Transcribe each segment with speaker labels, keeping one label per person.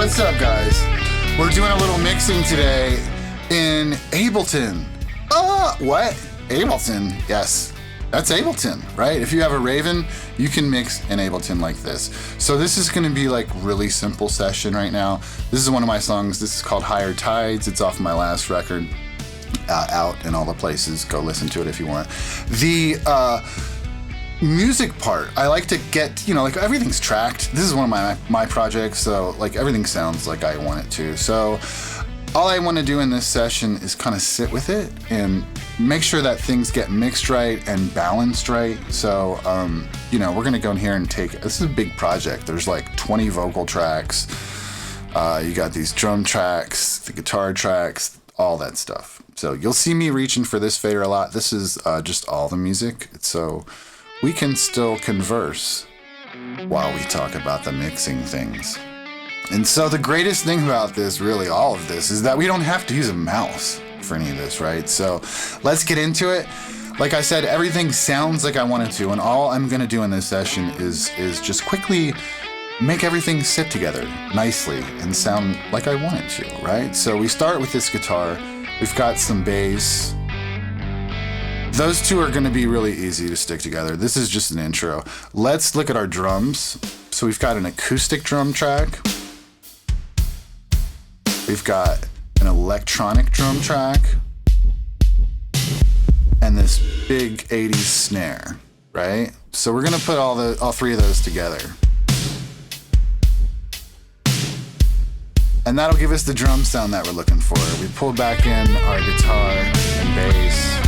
Speaker 1: What's up, guys? We're doing a little mixing today in Ableton. What? Ableton? Yes, that's Ableton, right? If you have a Raven, you can mix in Ableton like this. So this is gonna be like really simple session right now. This is one of my songs. This is called Higher Tides. It's off my last record, out in all the places. Go listen to it if you want. The music part, I like to get, like everything's tracked. This is one of my projects, so like everything sounds like I want it to. So all I want to do in this session is kind of sit with it and make sure that things get mixed right and balanced right. So, we're gonna go in here and this is a big project. There's like 20 vocal tracks. You got these drum tracks, the guitar tracks, all that stuff. So you'll see me reaching for this fader a lot. This is just all the music. So we can still converse while we talk about the mixing things. And so the greatest thing about this, really all of this, is that we don't have to use a mouse for any of this, right? So let's get into it. Like I said, everything sounds like I want it to, and all I'm gonna do in this session is just quickly make everything sit together nicely and sound like I want it to, right? So we start with this guitar. We've got some bass. Those two are gonna be really easy to stick together. This is just an intro. Let's look at our drums. So we've got an acoustic drum track. We've got an electronic drum track. And this big 80s snare, right? So we're gonna put all three of those together. And that'll give us the drum sound that we're looking for. We pull back in our guitar and bass.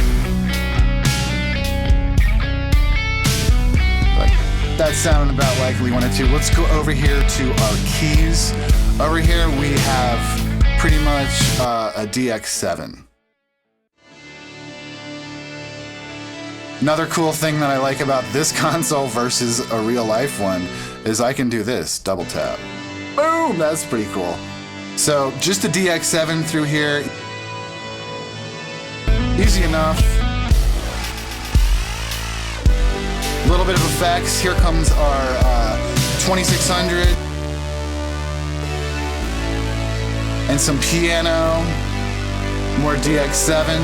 Speaker 1: That sounded about like we wanted to. Let's go over here to our keys. Over here we have pretty much a DX7. Another cool thing that I like about this console versus a real life one is I can do this, double tap. Boom, that's pretty cool. So just a DX7 through here. Easy enough. A little bit of effects. Here comes our 2600 and some piano, more DX7.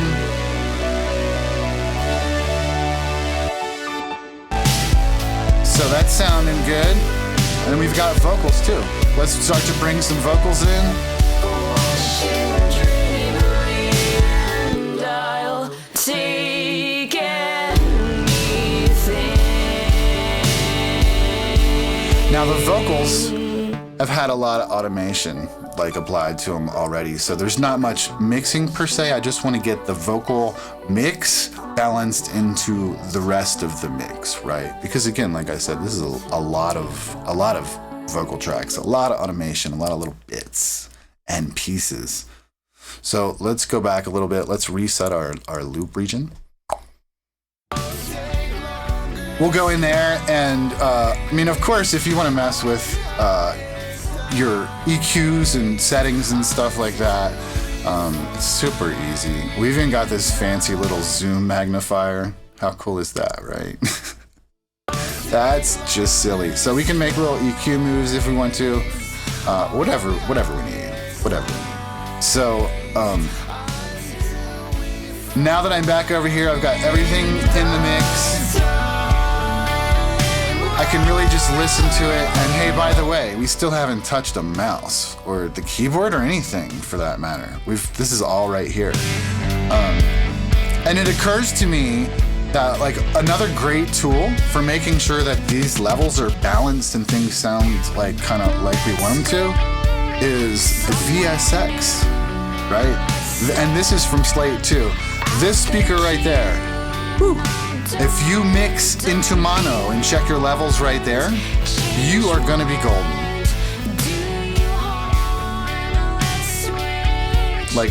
Speaker 1: So that's sounding good. And we've got vocals too. Let's start to bring some vocals in. Now the vocals have had a lot of automation applied to them already, so there's not much mixing per se. I just want to get the vocal mix balanced into the rest of the mix, right? Because again, like I said, this is a lot of vocal tracks, a lot of automation, a lot of little bits and pieces. So let's go back a little bit. Let's reset our loop region. We'll go in there and, of course, if you want to mess with your EQs and settings and stuff like that, it's super easy. We even got this fancy little zoom magnifier. How cool is that, right? That's just silly. So we can make little EQ moves if we want to. Whatever we need. So, now that I'm back over here, I've got everything in the mix. I can really just listen to it, and hey, by the way, we still haven't touched a mouse or the keyboard or anything for that matter. This is all right here. And it occurs to me that another great tool for making sure that these levels are balanced and things sound kind of like we want them to is the VSX, right? And this is from Slate too. This speaker right there. Whew. If you mix into mono and check your levels right there, you are gonna be golden.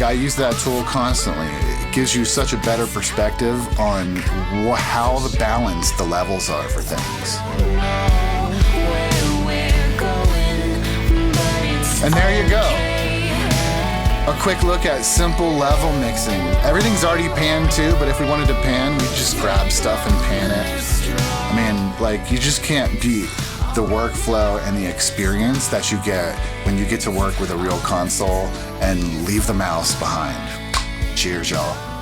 Speaker 1: I use that tool constantly. It gives you such a better perspective on how balanced the levels are for things. And there you go. A quick look at simple level mixing. Everything's already panned too, but if we wanted to pan, we just grab stuff and pan it. You just can't beat the workflow and the experience that you get when you get to work with a real console and leave the mouse behind. Cheers, y'all.